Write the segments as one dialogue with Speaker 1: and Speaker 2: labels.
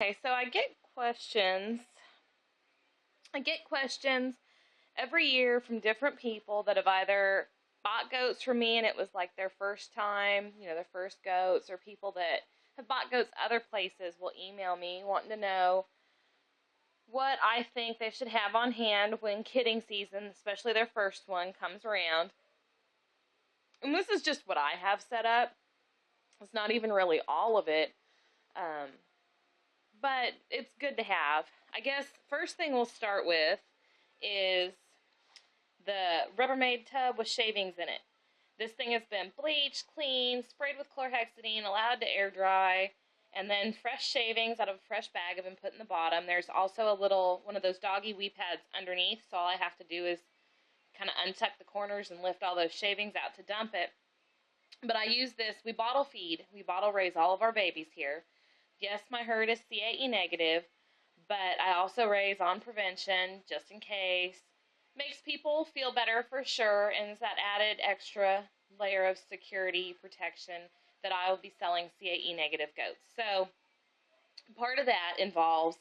Speaker 1: Okay, so I get questions every year from different people that have either bought goats from me and it was like their first time, their first goats, or people that have bought goats other places will email me wanting to know what I think they should have on hand when kidding season, especially their first one, comes around. And this is just what I have set up. It's not even really all of it. Um, but it's good to have. I guess first thing we'll start with is the Rubbermaid tub with shavings in it. This thing has been bleached, cleaned, sprayed with chlorhexidine, allowed to air dry, and then fresh shavings out of a fresh bag have been put in the bottom. There's also a little one of those doggy wee pads underneath, so all I have to do is kind of untuck the corners and lift all those shavings out to dump it. But I use this, we bottle feed, we bottle raise all of our babies here. Yes, my herd is CAE negative, but I also raise on prevention just in case. Makes people feel better for sure, and it's that added extra layer of security protection that I will be selling CAE negative goats. So part of that involves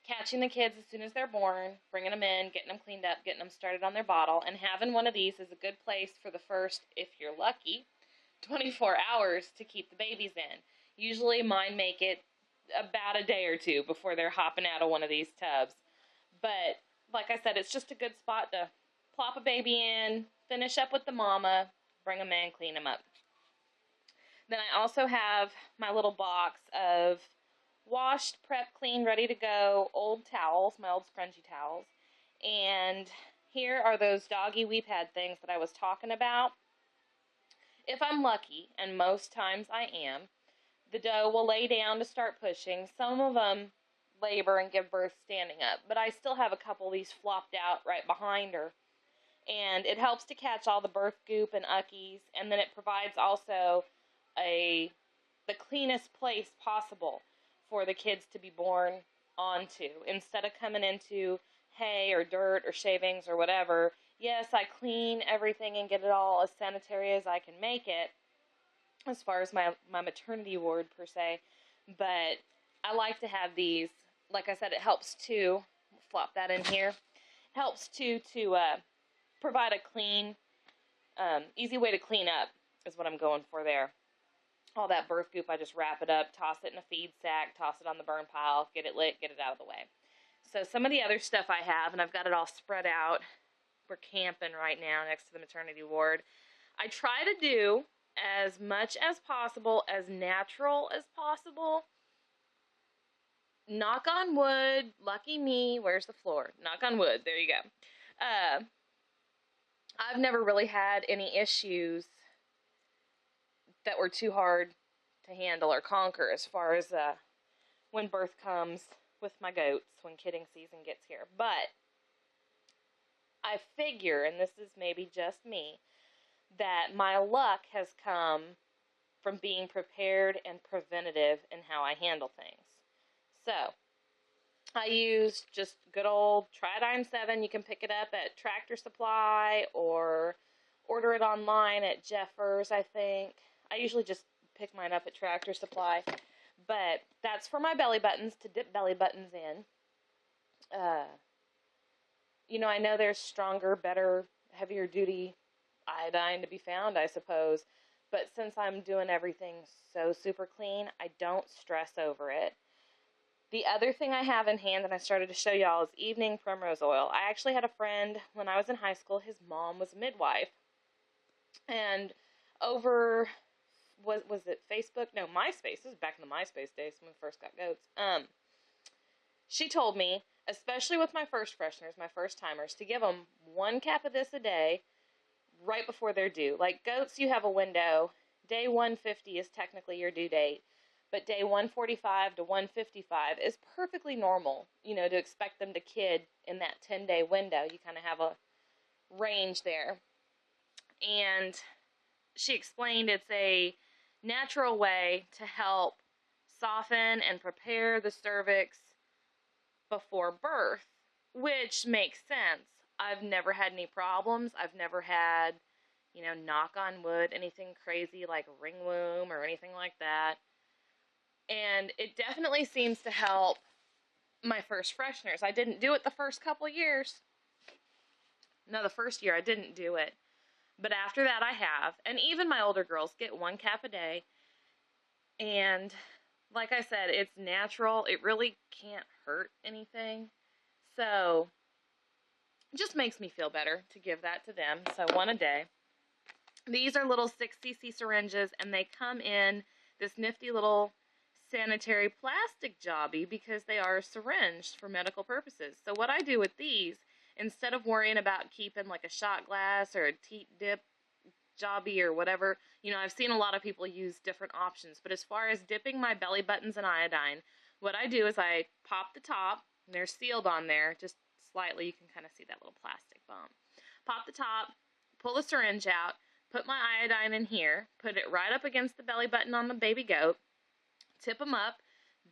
Speaker 1: catching the kids as soon as they're born, bringing them in, getting them cleaned up, getting them started on their bottle, and having one of these is a good place for the first, if you're lucky, 24 hours to keep the babies in. Usually mine make it about a day or two before they're hopping out of one of these tubs. But like I said, it's just a good spot to plop a baby in, finish up with the mama, bring them in, clean them up. Then I also have my little box of washed, prep, clean, ready to go old towels, my old scrunchy towels. And here are those doggy wee pad things that I was talking about. If I'm lucky, and most times I am, the doe will lay down to start pushing. Some of them labor and give birth standing up, but I still have a couple of these flopped out right behind her. And it helps to catch all the birth goop and uckies, and then it provides also the cleanest place possible for the kids to be born onto. Instead of coming into hay or dirt or shavings or whatever, yes, I clean everything and get it all as sanitary as I can make it, as far as my maternity ward per se, but I like to have these. Like I said, it helps to flop that in here. It helps to provide a clean, easy way to clean up is what I'm going for there. All that birth goop, I just wrap it up, toss it in a feed sack, toss it on the burn pile, get it lit, get it out of the way. So some of the other stuff I have, and I've got it all spread out. We're camping right now next to the maternity ward. I try to do as much as possible, as natural as possible. Knock on wood, lucky me, where's the floor? Knock on wood, there you go. I've never really had any issues that were too hard to handle or conquer as far as when birth comes with my goats, when kidding season gets here. But I figure, and this is maybe just me, that my luck has come from being prepared and preventative in how I handle things. So, I use just good old Tridine 7. You can pick it up at Tractor Supply or order it online at Jeffers, I think. I usually just pick mine up at Tractor Supply. But that's for my belly buttons, to dip belly buttons in. I know there's stronger, better, heavier duty iodine to be found, I suppose. But since I'm doing everything so super clean, I don't stress over it. The other thing I have in hand, and I started to show y'all, is evening primrose oil. I actually had a friend when I was in high school. His mom was a midwife. And over, was it Facebook? No, MySpace. This was back in the MySpace days when we first got goats. She told me, especially with my first fresheners, my first timers, to give them 1 cap of this a day right before they're due. Like goats, you have a window. Day 150 is technically your due date. But day 145 to 155 is perfectly normal, to expect them to kid in that 10-day window. You kind of have a range there. And she explained it's a natural way to help soften and prepare the cervix before birth, which makes sense. I've never had any problems. I've never had, knock on wood, anything crazy like ringworm or anything like that. And it definitely seems to help my first fresheners. I didn't do it the first couple years. No, the first year I didn't do it. But after that I have. And even my older girls get 1 cap a day. And like I said, it's natural. It really can't hurt anything. So it just makes me feel better to give that to them. So 1 a day. These are little 6cc syringes, and they come in this nifty little sanitary plastic jobby because they are syringed for medical purposes. So what I do with these, instead of worrying about keeping like a shot glass or a teat dip jobby or whatever, you know, I've seen a lot of people use different options, but as far as dipping my belly buttons in iodine, what I do is I pop the top, and they're sealed on there, just slightly, you can kind of see that little plastic bump. Pop the top, pull the syringe out, put my iodine in here, put it right up against the belly button on the baby goat, tip them up,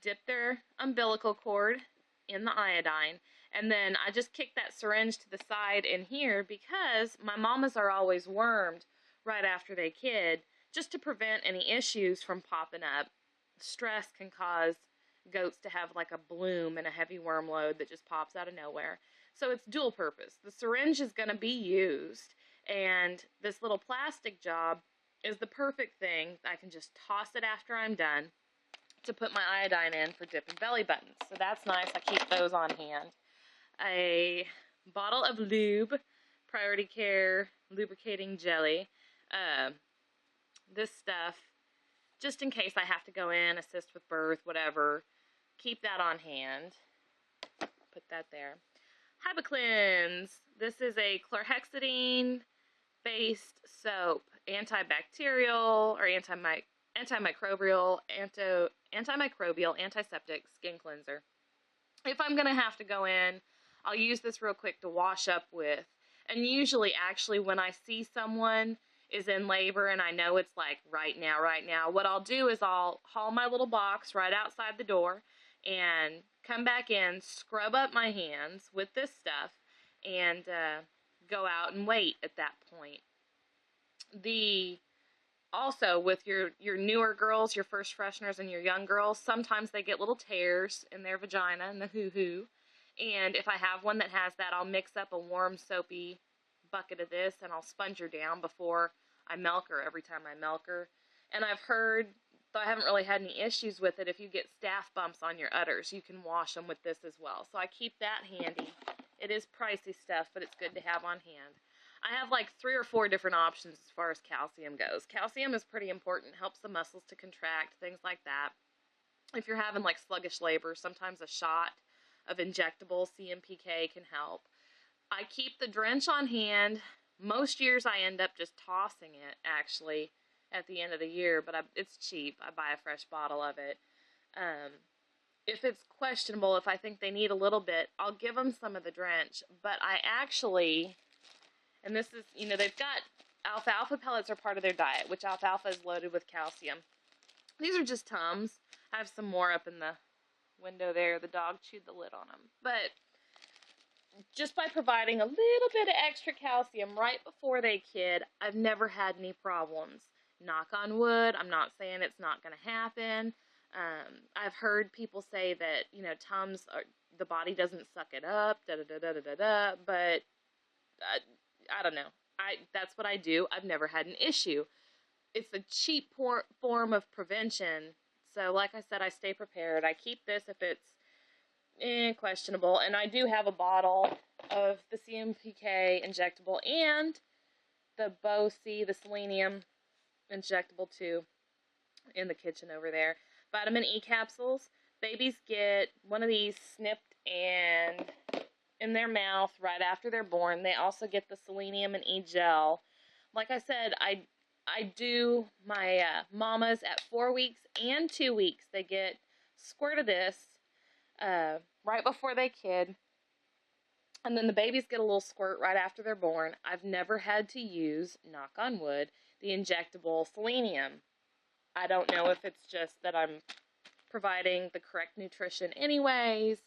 Speaker 1: dip their umbilical cord in the iodine, and then I just kick that syringe to the side in here because my mamas are always wormed right after they kid, just to prevent any issues from popping up. Stress can cause goats to have like a bloom and a heavy worm load that just pops out of nowhere. So it's dual purpose. The syringe is going to be used, and this little plastic job is the perfect thing. I can just toss it after I'm done to put my iodine in for dipping belly buttons. So that's nice. I keep those on hand. A bottle of lube, Priority Care lubricating jelly. This stuff, just in case I have to go in, assist with birth, whatever, keep that on hand. Put that there. Hybiclins. This is a chlorhexidine based soap, antibacterial or antimicrobial, antiseptic skin cleanser. If I'm going to have to go in, I'll use this real quick to wash up with. And usually, actually, when I see someone is in labor and I know it's like right now, what I'll do is I'll haul my little box right outside the door and come back in, scrub up my hands with this stuff, and go out and wait at that point. Also, with your newer girls, your first fresheners and your young girls, sometimes they get little tears in their vagina and the hoo-hoo. And if I have one that has that, I'll mix up a warm, soapy bucket of this, and I'll sponge her down before I milk her every time I milk her. And I've heard, though I haven't really had any issues with it, if you get staph bumps on your udders, you can wash them with this as well. So I keep that handy. It is pricey stuff, but it's good to have on hand. I have like 3 or 4 different options as far as calcium goes. Calcium is pretty important, helps the muscles to contract, things like that. If you're having like sluggish labor, sometimes a shot of injectable CMPK can help. I keep the drench on hand. Most years I end up just tossing it, actually, at the end of the year, but it's cheap. I buy a fresh bottle of it. If it's questionable, if I think they need a little bit, I'll give them some of the drench. But I actually, and this is, you know, they've got alfalfa pellets are part of their diet, which alfalfa is loaded with calcium. These are just Tums. I have some more up in the window there. The dog chewed the lid on them. But just by providing a little bit of extra calcium right before they kid, I've never had any problems. Knock on wood. I'm not saying it's not going to happen. I've heard people say that, you know, Tums, the body doesn't suck it up, but I don't know. That's what I do. I've never had an issue. It's a cheap form of prevention. So like I said, I stay prepared. I keep this if it's questionable. And I do have a bottle of the CMPK injectable and the BOC, the selenium injectable too, in the kitchen over there. Vitamin E capsules. Babies get one of these snipped and in their mouth right after they're born. They also get the selenium and E gel. Like I said, I do my mamas at 4 weeks and 2 weeks. They get a squirt of this right before they kid. And then the babies get a little squirt right after they're born. I've never had to use, knock on wood, the injectable selenium. I don't know if it's just that I'm providing the correct nutrition anyways,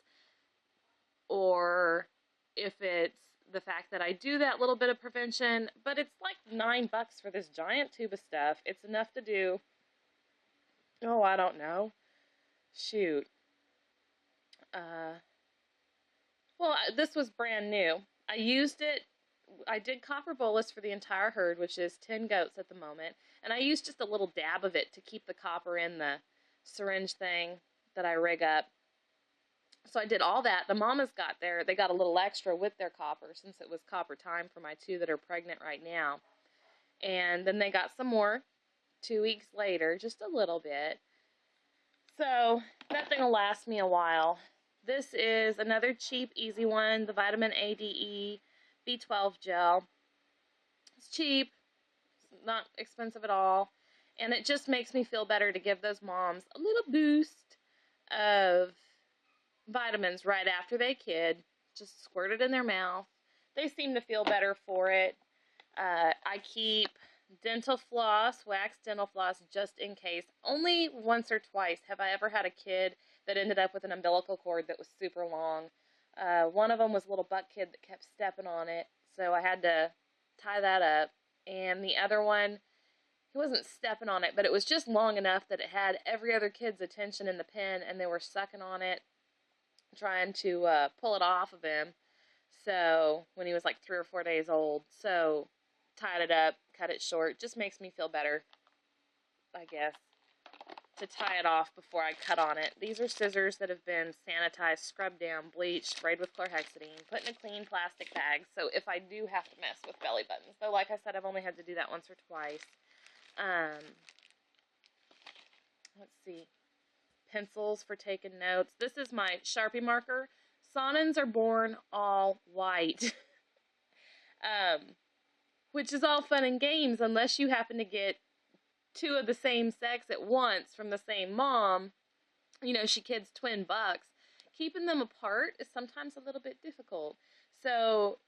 Speaker 1: or if it's the fact that I do that little bit of prevention, but it's like $9 for this giant tube of stuff. It's enough to do, oh, I don't know, shoot. Well, this was brand new. I used it. I did copper bolus for the entire herd, which is 10 goats at the moment, and I used just a little dab of it to keep the copper in the syringe thing that I rig up. So I did all that. The mamas they got a little extra with their copper since it was copper time for my 2 that are pregnant right now. And then they got some more 2 weeks later, just a little bit. So that thing will last me a while. This is another cheap, easy one, the vitamin A, D, E, B12 gel. It's cheap, it's not expensive at all, and it just makes me feel better to give those moms a little boost of vitamins right after they kid. Just squirt it in their mouth. They seem to feel better for it. I keep dental floss, wax dental floss, just in case. Only once or twice have I ever had a kid that ended up with an umbilical cord that was super long. One of them was a little butt kid that kept stepping on it, so I had to tie that up. And the other one, he wasn't stepping on it, but it was just long enough that it had every other kid's attention in the pen, and they were sucking on it, trying to pull it off of him. So when he was like 3 or 4 days old, so tied it up, cut it short. Just makes me feel better, I guess, to tie it off before I cut on it. These are scissors that have been sanitized, scrubbed down, bleached, sprayed with chlorhexidine, put in a clean plastic bag, so if I do have to mess with belly buttons. Though, like I said, I've only had to do that once or twice. Let's see. Pencils for taking notes. This is my Sharpie marker. Sonins are born all white. Which is all fun and games unless you happen to get 2 of the same sex at once from the same mom. You know, she kids twin bucks. Keeping them apart is sometimes a little bit difficult. So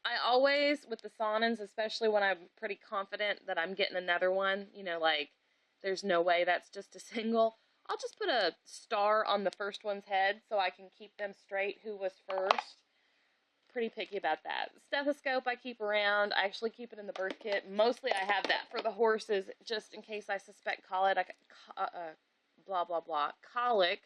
Speaker 1: I always, with the Sonins, especially when I'm pretty confident that I'm getting another one, you know, like there's no way that's just a single, I'll just put a star on the first one's head so I can keep them straight who was first. Pretty picky about that. Stethoscope I keep around. I actually keep it in the birth kit. Mostly I have that for the horses just in case I suspect colic. Colic.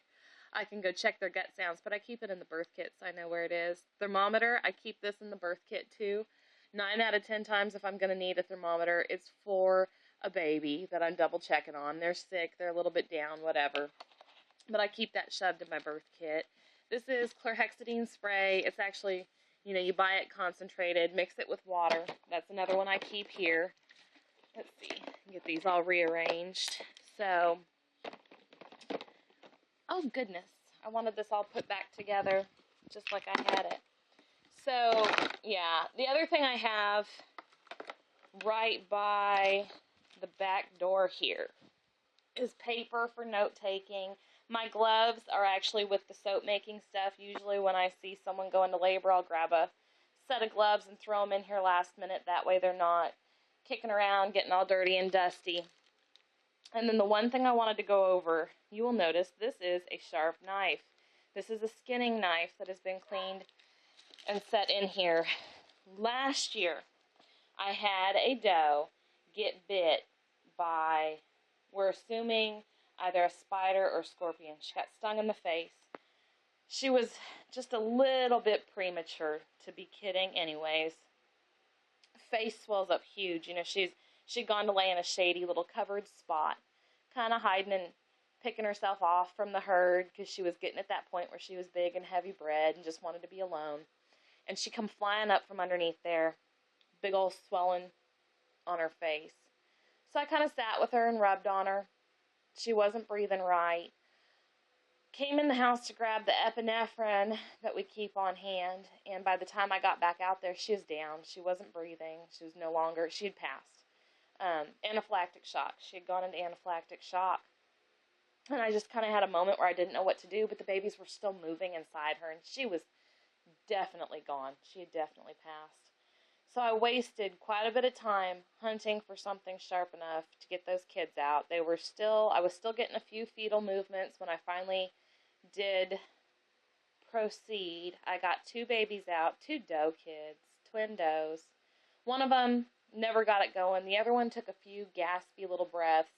Speaker 1: I can go check their gut sounds, but I keep it in the birth kit so I know where it is. Thermometer, I keep this in the birth kit too. 9 out of 10 times if I'm going to need a thermometer, it's for a baby that I'm double checking on. They're sick, they're a little bit down, whatever. But I keep that shoved in my birth kit. This is chlorhexidine spray. It's actually, you know, you buy it concentrated, mix it with water. That's another one I keep here. Let's see, get these all rearranged. So, oh goodness, I wanted this all put back together just like I had it. So, yeah, the other thing I have right by the back door here is paper for note-taking. My gloves are actually with the soap-making stuff. Usually when I see someone go into labor, I'll grab a set of gloves and throw them in here last minute. That way they're not kicking around, getting all dirty and dusty. And then the one thing I wanted to go over, you will notice this is a sharp knife. This is a skinning knife that has been cleaned and set in here. Last year, I had a doe get bit by, we're assuming, either a spider or scorpion. She got stung in the face. She was just a little bit premature to be kidding anyways. Face swells up huge. You know, she'd gone to lay in a shady little covered spot, kind of hiding and picking herself off from the herd because she was getting at that point where she was big and heavy bred and just wanted to be alone. And she come flying up from underneath there, big old swelling on her face. So I kind of sat with her and rubbed on her. She wasn't breathing right. Came in the house to grab the epinephrine that we keep on hand, and by the time I got back out there, she was down. She wasn't breathing. She was no longer, she had passed. Anaphylactic shock. She had gone into anaphylactic shock. And I just kind of had a moment where I didn't know what to do, but the babies were still moving inside her, and she was definitely gone. She had definitely passed. So I wasted quite a bit of time hunting for something sharp enough to get those kids out. I was still getting a few fetal movements when I finally did proceed. I got 2 babies out, 2 doe kids, twin does. One of them never got it going. The other one took a few gaspy little breaths,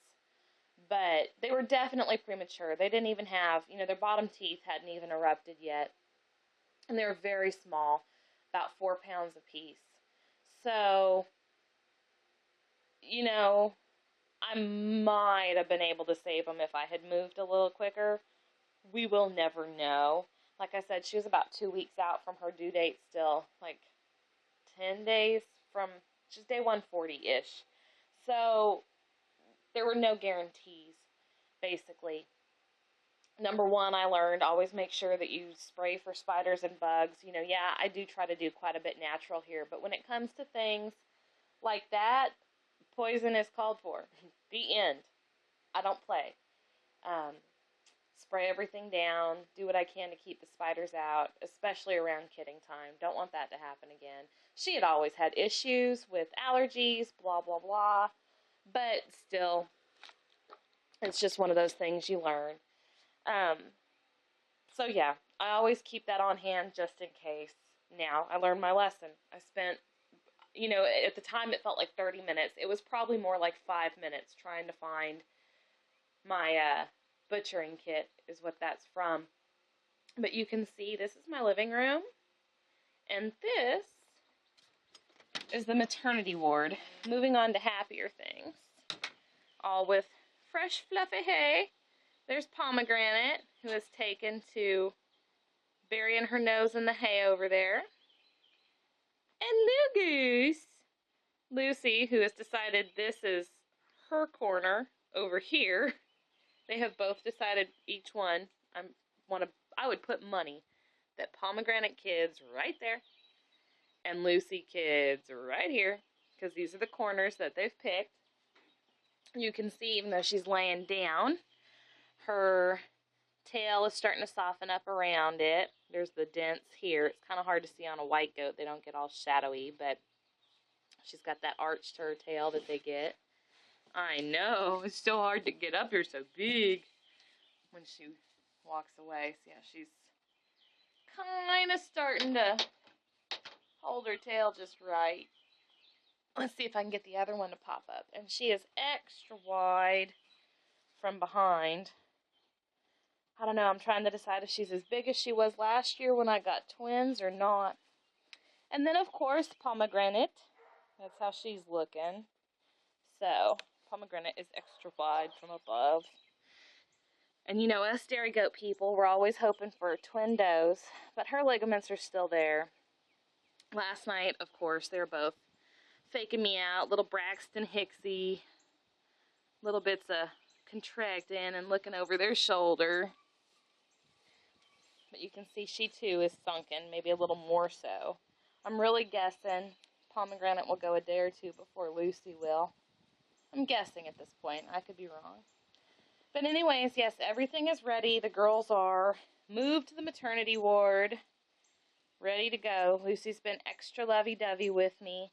Speaker 1: but they were definitely premature. They didn't even have, their bottom teeth hadn't even erupted yet. And they were very small, about 4 pounds apiece. So, I might have been able to save them if I had moved a little quicker. We will never know. Like I said, she was about 2 weeks out from her due date still, like 10 days from, just day 140-ish. So, there were no guarantees, basically. Number one, I learned, always make sure that you spray for spiders and bugs. Yeah, I do try to do quite a bit natural here, but when it comes to things like that, poison is called for. The end. I don't play. Spray everything down, do what I can to keep the spiders out, especially around kidding time. Don't want that to happen again. She had always had issues with allergies, blah, blah, blah, but still, it's just one of those things you learn. So yeah, I always keep that on hand just in case. Now, I learned my lesson. I spent, at the time it felt like 30 minutes. It was probably more like 5 minutes trying to find my butchering kit is what that's from. But you can see this is my living room. And this is the maternity ward. Moving on to happier things. All with fresh fluffy hay. There's Pomegranate, who has taken to burying her nose in the hay over there. And Lugus, Lucy, who has decided this is her corner over here. They have both decided each one. I would put money that Pomegranate kids right there and Lucy kids right here, because these are the corners that they've picked. You can see, even though she's laying down, her tail is starting to soften up around it. There's the dents here. It's kind of hard to see on a white goat. They don't get all shadowy, but she's got that arch to her tail that they get. I know. It's so hard to get up here so big when she walks away. So yeah, she's kind of starting to hold her tail just right. Let's see if I can get the other one to pop up. And she is extra wide from behind. I don't know, I'm trying to decide if she's as big as she was last year when I got twins or not. And then, of course, Pomegranate. That's how she's looking. So, Pomegranate is extra wide from above. And us dairy goat people, we're always hoping for twin does, but her ligaments are still there. Last night, of course, they were both faking me out. Little Braxton Hicksy, little bits of contracting and looking over their shoulder. But you can see she too is sunken, maybe a little more so. I'm really guessing Pomegranate will go a day or two before Lucy will. I'm guessing at this point. I could be wrong. But anyways, yes, everything is ready. The girls are moved to the maternity ward, ready to go. Lucy's been extra lovey-dovey with me.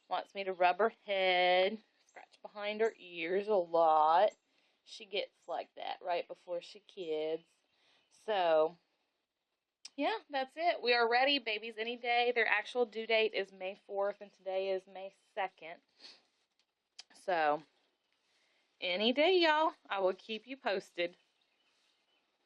Speaker 1: Wants me to rub her head, scratch behind her ears a lot. She gets like that right before she kids. So, yeah, that's it. We are ready. Babies any day. Their actual due date is May 4th, and today is May 2nd. So, any day, y'all. I will keep you posted.